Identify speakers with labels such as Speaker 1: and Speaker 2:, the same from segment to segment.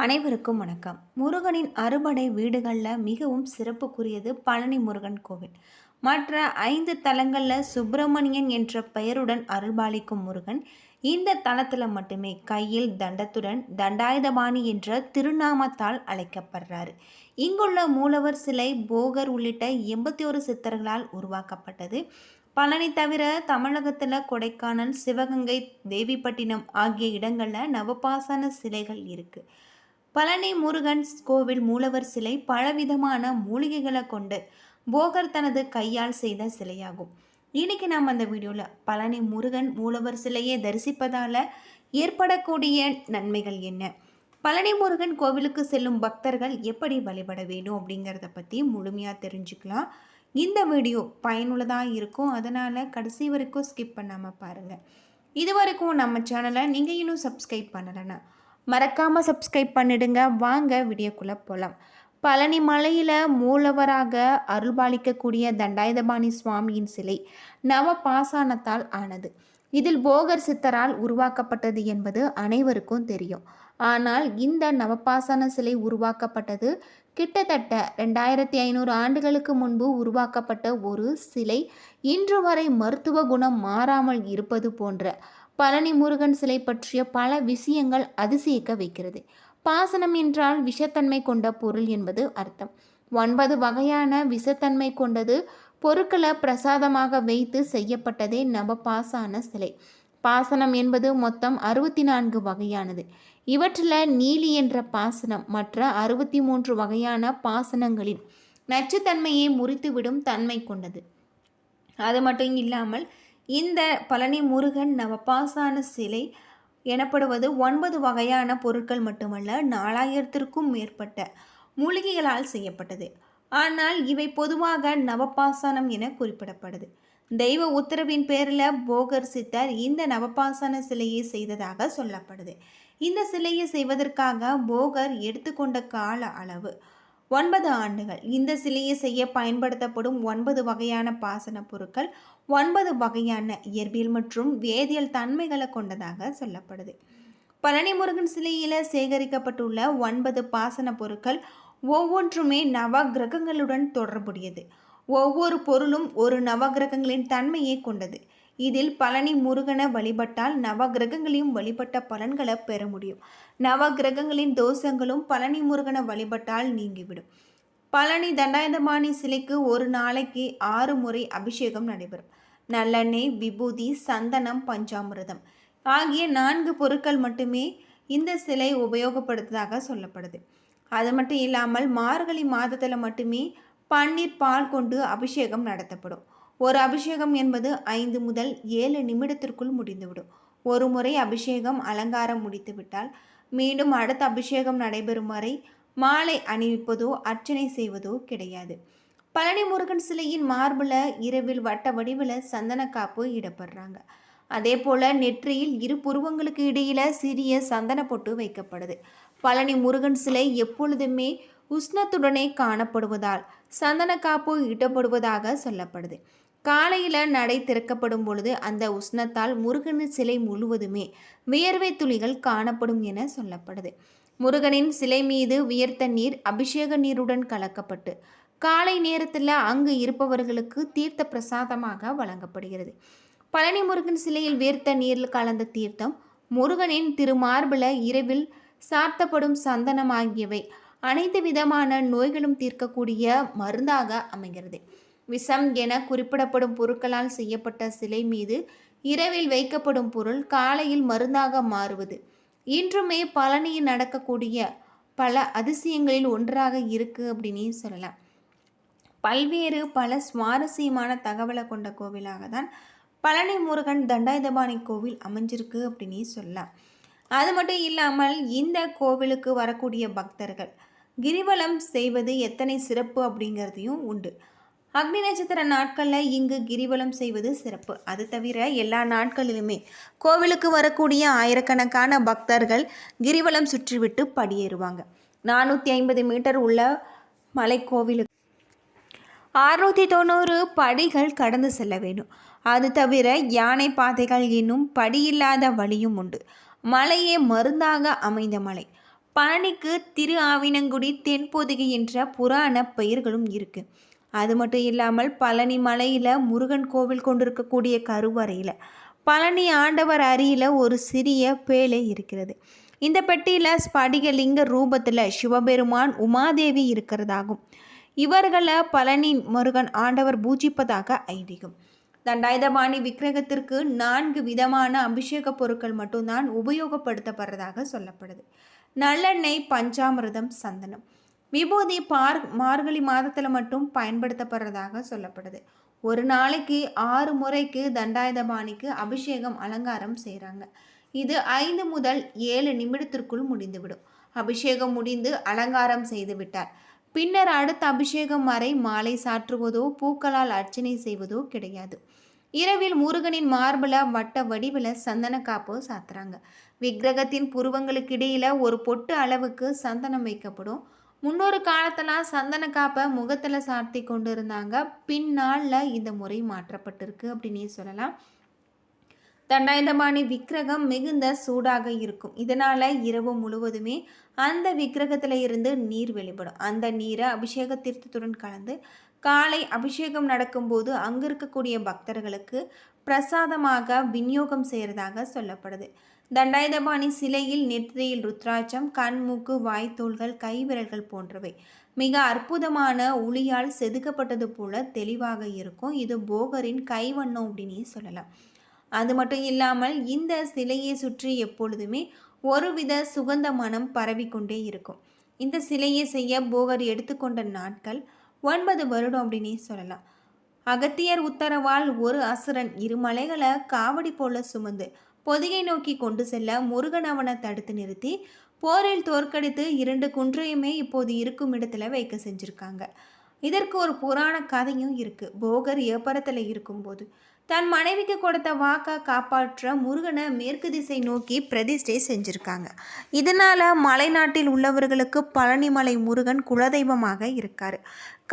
Speaker 1: அனைவருக்கும் வணக்கம். முருகனின் அறுபடை வீடுகளில் மிகவும் சிறப்புக்குரியது பழனி முருகன் கோவில். மற்ற 5 தலங்களில் சுப்பிரமணியன் என்ற பெயருடன் அருள்பாலிக்கும் முருகன் இந்த தலத்தில் மட்டுமே கையில் தண்டத்துடன் தண்டாயுதபாணி என்ற திருநாமத்தால் அழைக்கப்படுறாரு. இங்குள்ள மூலவர் சிலை போகர் உள்ளிட்ட 81 சித்தர்களால் உருவாக்கப்பட்டது. பழனி தவிர தமிழகத்தில் கொடைக்கானல், சிவகங்கை, தேவிப்பட்டினம் ஆகிய இடங்களில் நவபாசன சிலைகள் இருக்குது. பழனி முருகன் கோவில் மூலவர் சிலை பலவிதமான மூலிகைகளை கொண்டு போகர் தனது கையால் செய்த சிலையாகும். இன்னைக்கு நாம் அந்த வீடியோவில் பழனி முருகன் மூலவர் சிலையை தரிசிப்பதால் ஏற்படக்கூடிய நன்மைகள் என்ன, பழனி முருகன் கோவிலுக்கு செல்லும் பக்தர்கள் எப்படி வழிபட வேண்டும் அப்படிங்கிறத பற்றி முழுமையாக தெரிஞ்சுக்கலாம். இந்த வீடியோ பயனுள்ளதாக இருக்கும், அதனால் கடைசி வரைக்கும் ஸ்கிப் பண்ணாமல் பாருங்கள். இது வரைக்கும் நம்ம சேனலை நீங்கள் இன்னும் சப்ஸ்கிரைப் பண்ணலைன்னா மறக்காமல் சப்ஸ்கிரைப் பண்ணிடுங்க. வாங்க வீடியோக்குள்ளே போகலாம். பழனி மலையில் மூலவராக அருள்பாலிக்கக்கூடிய தண்டாயுதபாணி சுவாமியின் சிலை நவபாசானத்தால் ஆனது. இதில் போகர் சித்தரால் உருவாக்கப்பட்டது என்பது அனைவருக்கும் தெரியும். ஆனால் இந்த நவபாசன சிலை உருவாக்கப்பட்டது கிட்டத்தட்ட 2500 ஆண்டுகளுக்கு முன்பு உருவாக்கப்பட்ட ஒரு சிலை இன்று வரை மருத்துவ குணம் மாறாமல் இருப்பது போன்ற பழனி முருகன் சிலை பற்றிய பல விஷயங்கள் அதிசயிக்க வைக்கிறது. பாசனம் என்றால் விஷத்தன்மை கொண்ட பொருள் என்பது அர்த்தம். 9 வகையான விஷத்தன்மை கொண்டது பொருட்களை பிரசாதமாக வைத்து செய்யப்பட்டதே நவபாசான சிலை. பாசனம் என்பது மொத்தம் 64 வகையானது. இவற்றில் நீலி என்ற பாசனம் மற்ற 63 வகையான பாசனங்களின் நச்சுத்தன்மையை முறித்துவிடும் தன்மை கொண்டது. அது மட்டும் இல்லாமல் இந்த பழனி முருகன் நவபாசான சிலை எனப்படுவது 9 வகையான பொருட்கள் மட்டுமல்ல, 4000த்திற்கும் மேற்பட்ட மூலிகைகளால் செய்யப்பட்டது. ஆனால் இவை பொதுவாக நவபாசானம் என குறிப்பிடப்படுது. தெய்வ உத்தரவின் பேரில் போகர் சித்தர் இந்த நவபாசான சிலையை செய்ததாக சொல்லப்படுது. இந்த சிலையை செய்வதற்காக போகர் எடுத்துக்கொண்ட கால அளவு 9 ஆண்டுகள். இந்த சிலையை செய்ய பயன்படுத்தப்படும் 9 வகையான பாசன பொருட்கள் 9 வகையான இயற்பியல் மற்றும் வேதியியல் தன்மைகளை கொண்டதாக சொல்லப்படுது. பழனி முருகன் சிலையில் சேகரிக்கப்பட்டுள்ள 9 பாசன பொருட்கள் ஒவ்வொன்றுமே நவ கிரகங்களுடன் தொடர்புடையது. ஒவ்வொரு பொருளும் ஒரு நவகிரகங்களின் தன்மையை கொண்டது. இதில் பழனி முருகனை வழிபட்டால் நவகிரகங்களையும் வழிபட்ட பலன்களை பெற முடியும். நவகிரகங்களின் தோஷங்களும் பழனி முருகனை வழிபட்டால் நீங்கிவிடும். பழனி தண்டாயுதபாணி சிலைக்கு ஒரு நாளைக்கு 6 முறை அபிஷேகம் நடைபெறும். நல்லெண்ணெய், விபூதி, சந்தனம், பஞ்சாமிர்தம் ஆகிய 4 பொருட்கள் மட்டுமே இந்த சிலை உபயோகப்படுத்துவதாக சொல்லப்படுது. அது மட்டும் இல்லாமல் மார்கழி மாதத்தில் மட்டுமே பன்னீர் பால் கொண்டு அபிஷேகம் நடத்தப்படும். ஒரு அபிஷேகம் என்பது 5 முதல் 7 நிமிடத்திற்குள் முடிந்துவிடும். ஒரு முறை அபிஷேகம் அலங்காரம் முடித்துவிட்டால் மீண்டும் அடுத்த அபிஷேகம் நடைபெறும் வரை மாலை அணிவிப்பதோ அர்ச்சனை செய்வதோ கிடையாது. பழனி முருகன் சிலையின் மார்பில் இரவில் வட்ட வடிவில் சந்தன காப்பு இடப்படுறாங்க. அதே போல் நெற்றியில் இரு புருவங்களுக்கு இடையில சிறிய சந்தன பொட்டு வைக்கப்படுது. பழனி முருகன் சிலை எப்பொழுதுமே உஷ்ணத்துடனே காணப்படுவதால் சந்தன காப்பு இடப்படுவதாக சொல்லப்படுது. காலையில் நடை திறக்கப்படும் பொழுது அந்த உஷ்ணத்தால் முருகனின் சிலை முழுவதுமே வியர்வை துளிகள் காணப்படும் என சொல்லப்படுது. முருகனின் சிலை மீது வியர்த்த நீர் அபிஷேக நீருடன் கலக்கப்பட்டு காலை நேரத்தில் அங்கு இருப்பவர்களுக்கு தீர்த்த பிரசாதமாக வழங்கப்படுகிறது. பழனி முருகன் சிலையில் வியர்த்த நீரில் கலந்த தீர்த்தம் முருகனின் திருமார்பில் இரவில் சார்த்தப்படும் சந்தனம் ஆகியவை அனைத்து விதமான நோய்களும் தீர்க்கக்கூடிய மருந்தாக அமைகிறது. விஷம் என குறிப்பிடப்படும் பொருட்களால் செய்யப்பட்ட சிலை மீது இரவில் வைக்கப்படும் பொருள் காலையில் மருந்தாக மாறுவது இன்றுமே பழனியில் நடக்கக்கூடிய பல அதிசயங்களில் ஒன்றாக இருக்குது அப்படின்னு சொல்லலாம். பல்வேறு பல சுவாரஸ்யமான தகவலை கொண்ட கோவிலாக தான் பழனி முருகன் தண்டாயுதபாணி கோவில் அமைஞ்சிருக்கு அப்படின்னு சொல்லலாம். அது மட்டும் இல்லாமல் இந்த கோவிலுக்கு வரக்கூடிய பக்தர்கள் கிரிவலம் செய்வது எத்தனை சிறப்பு அப்படிங்கிறதையும் உண்டு. அக்னி நட்சத்திர நாட்களில் இங்கு கிரிவலம் செய்வது சிறப்பு. அது தவிர எல்லா நாட்களிலுமே கோவிலுக்கு வரக்கூடிய ஆயிரக்கணக்கான பக்தர்கள் கிரிவலம் சுற்றிவிட்டு படியேறுவாங்க. 450 மீட்டர் உள்ள மலை கோவிலுக்கு 690 படிகள் கடந்து செல்ல வேண்டும். அது தவிர யானை பாதைகள் என்னும் படியில்லாத வழியும் உண்டு. மலையே மருந்தாக அமைந்த மலை. பழனிக்கு திரு ஆவினங்குடி தென்பொதிகை என்ற புராண பெயர்களும் இருக்குது. அது மட்டும் இல்லாமல் பழனி மலையில் முருகன் கோவில் கொண்டிருக்கக்கூடிய கருவறையில் பழனி ஆண்டவர் அருகில் ஒரு சிறிய பேழை இருக்கிறது. இந்த பெட்டியில் ஸ்படிகலிங்க ரூபத்தில் சிவபெருமான் உமாதேவி இருக்கிறதாகும். இவர்களை பழனி முருகன் ஆண்டவர் பூஜிப்பதாக ஐதீகம். தண்டாயுதபாணி விக்கிரகத்திற்கு 4 விதமான அபிஷேக பொருட்கள் மட்டும்தான் உபயோகப்படுத்தப்படுறதாக சொல்லப்படுது. நல்லெண்ணெய், பஞ்சாமிர்தம், சந்தனம், விபூதி மார்கழி மாதத்தில் மட்டும் பயன்படுத்தப்படுறதாக சொல்லப்படுது. ஒரு நாளைக்கு 6 முறைக்கு தண்டாயுதபாணிக்கு அபிஷேகம் அலங்காரம் செய்கிறாங்க. இது 5 முதல் 7 நிமிடத்திற்குள் முடிந்துவிடும். அபிஷேகம் முடிந்து அலங்காரம் செய்து விட்டார் பின்னர் அடுத்த அபிஷேகம் வரை மாலை சாற்றுவதோ பூக்களால் அர்ச்சனை செய்வதோ கிடையாது. இரவில் முருகனின் மார்பல வட்ட வடிவில் சந்தன காப்பு சாத்துறாங்க. விக்கிரகத்தின் புருவங்களுக்கு இடையில ஒரு பொட்டு அளவுக்கு சந்தனம் வைக்கப்படும். முன்னொரு காலத்துல சந்தன காப்பை முகத்துல சாத்தி கொண்டு இருந்தாங்க. பின்னால இந்த முறை மாற்றப்பட்டிருக்கு அப்படின்னே சொல்லலாம். தண்டாயுதபாணி விக்கிரகம் மிகுந்த சூடாக இருக்கும். இதனால இரவு முழுவதுமே அந்த விக்கிரகத்தில் இருந்து நீர் வெளிப்படும். அந்த நீரை அபிஷேக தீர்த்தத்துடன் கலந்து காலை அபிஷேகம் நடக்கும்போது அங்கு இருக்கக்கூடிய பக்தர்களுக்கு பிரசாதமாக விநியோகம் செய்கிறதாக சொல்லப்படுது. தண்டாயுதபாணி சிலையில் நெற்றியில் ருத்ராட்சம், கண், மூக்கு, வாய்த்தோள்கள், கைவிரல்கள் போன்றவை மிக அற்புதமான உளியால் செதுக்கப்பட்டது போல தெளிவாக இருக்கும். இது போகரின் கைவண்ணம் அப்படின்னே சொல்லலாம். அது மட்டும் இல்லாமல் இந்த சிலையை சுற்றி எப்பொழுதுமே ஒருவித சுகந்த மனம் பரவிக்கொண்டே இருக்கும். இந்த சிலையை செய்ய போகர் எடுத்துக்கொண்ட நாட்கள் 9 வருடம் அப்படின்னே சொல்லலாம். அகத்தியர் உத்தரவால் ஒரு அசுரன் 2 மலைகளை காவடி போல சுமந்து பொதிகை நோக்கி கொண்டு செல்ல முருகன் அவனை தடுத்து நிறுத்தி போரில் தோற்கடித்து 2 குன்றையுமே இப்போது இருக்கும் இடத்துல வைக்க செஞ்சுருக்காங்க. இதற்கு ஒரு புராண கதையும் இருக்குது. போகர் ஏப்பரத்தில் இருக்கும்போது தன் மனைவிக்கு கொடுத்த வாக்கை காப்பாற்ற முருகனை மேற்கு திசை நோக்கி பிரதிஷ்டை செஞ்சுருக்காங்க. இதனால் மலைநாட்டில் உள்ளவர்களுக்கு பழனிமலை முருகன் குலதெய்வமாக இருக்கார்.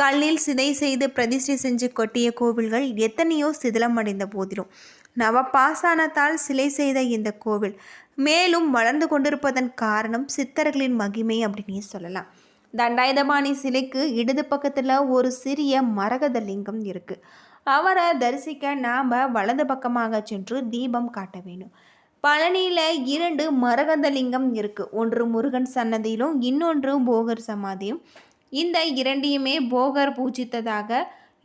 Speaker 1: கல்லில் சிதை செய்து பிரதிஷ்டை செஞ்சு கொட்டிய கோவில்கள் எத்தனையோ சிதிலம் அடைந்த போதிலும் நவபாசானத்தால் சிலை செய்த இந்த கோவில் மேலும் வளர்ந்து கொண்டிருப்பதன் காரணம் சித்தர்களின் மகிமை அப்படின்னே சொல்லலாம். தண்டாயுதபாணி சிலைக்கு இடது பக்கத்தில் ஒரு சிறிய மரகத லிங்கம் இருக்குது. அவரை தரிசிக்க நாம் வலது பக்கமாக சென்று தீபம் காட்ட வேணும். பழனியில் 2 மரகத லிங்கம் இருக்குது. ஒன்று முருகன் சன்னதியிலும் இன்னொன்று போகர் சமாதியும். இந்த 2ஐயுமே போகர் பூஜித்ததாக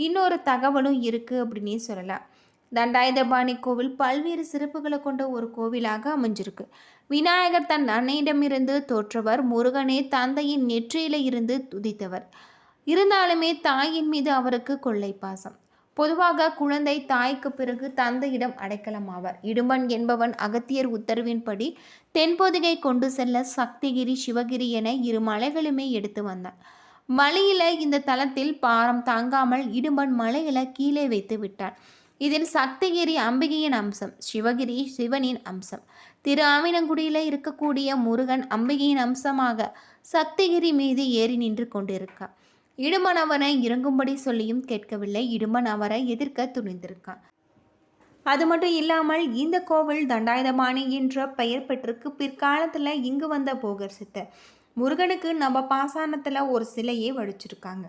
Speaker 1: இன்னொரு தகவலும் இருக்குது அப்படின்னே சொல்லலாம். தண்டாயுதபாணி கோவில் பல்வேறு சிறப்புகளை கொண்ட ஒரு கோவிலாக அமைஞ்சிருக்கு. விநாயகர் தன் அன்னையிடமிருந்து தோற்றவர். முருகனே தந்தையின் நெற்றியில இருந்து துதித்தவர். இருந்தாலுமே தாயின் மீது அவருக்கு கொள்ளை பாசம். பொதுவாக குழந்தை தாய்க்கு பிறகு தந்தையிடம் அடைக்கலமாவார். இடும்பன் என்பவன் அகத்தியர் உத்தரவின்படி தென்பொதிகை கொண்டு செல்ல சக்திகிரி, சிவகிரி என 2 மலைகளுமே எடுத்து வந்தான். மலையில இந்த தலத்தில் பாரம் தாங்காமல் இடும்பன் மலைகளை கீழே வைத்து விட்டான். இதில் சக்திகிரி அம்பிகையின் அம்சம், சிவகிரி சிவனின் அம்சம். திரு ஆவினங்குடியில் இருக்கக்கூடிய முருகன் அம்பிகையின் அம்சமாக சக்திகிரி மீது ஏறி நின்று கொண்டிருக்கான். இடும்பன் அவனை இறங்கும்படி சொல்லியும் கேட்கவில்லை. இடும்பன் அவரை எதிர்க்க துணிந்திருக்கான். அது மட்டும் இல்லாமல் இந்த கோவில் தண்டாயுதபாணி என்ற பெயர் பெற்றிருக்கு. பிற்காலத்தில் இங்கு வந்த போகர் சித்தர் முருகனுக்கு நம்ம பாசானத்தில் ஒரு சிலையை வடிச்சிருக்காங்க.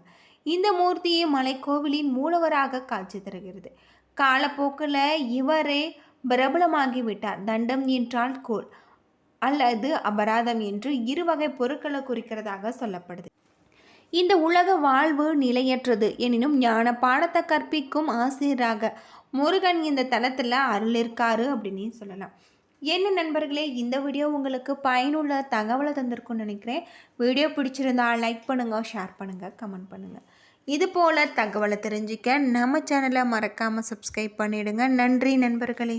Speaker 1: இந்த மூர்த்தியை மலைக்கோவிலின் மூலவராக காட்சி தருகிறது. காலப்போக்கில் இவரே பிரபலமாகிவிட்டார். தண்டம் என்றால் கோல் அல்லது அபராதம் என்று 2 வகை பொருட்களை குறிக்கிறதாக சொல்லப்படுது. இந்த உலக வாழ்வு நிலையற்றது எனினும் ஞான பாடத்தை கற்பிக்கும் ஆசிரியராக முருகன் இந்த தலத்தில் அருளிருக்காரு அப்படின்னு சொல்லலாம். என்ன நண்பர்களே, இந்த வீடியோ உங்களுக்கு பயனுள்ள தகவலை தந்திருக்குன்னு நினைக்கிறேன். வீடியோ பிடிச்சிருந்தா லைக் பண்ணுங்கள், ஷேர் பண்ணுங்கள், கமெண்ட் பண்ணுங்கள். இது போல் தகவலை தெரிஞ்சிக்க நம்ம சேனலை மறக்காமல் சப்ஸ்கிரைப் பண்ணிவிடுங்க. நன்றி நண்பர்களே.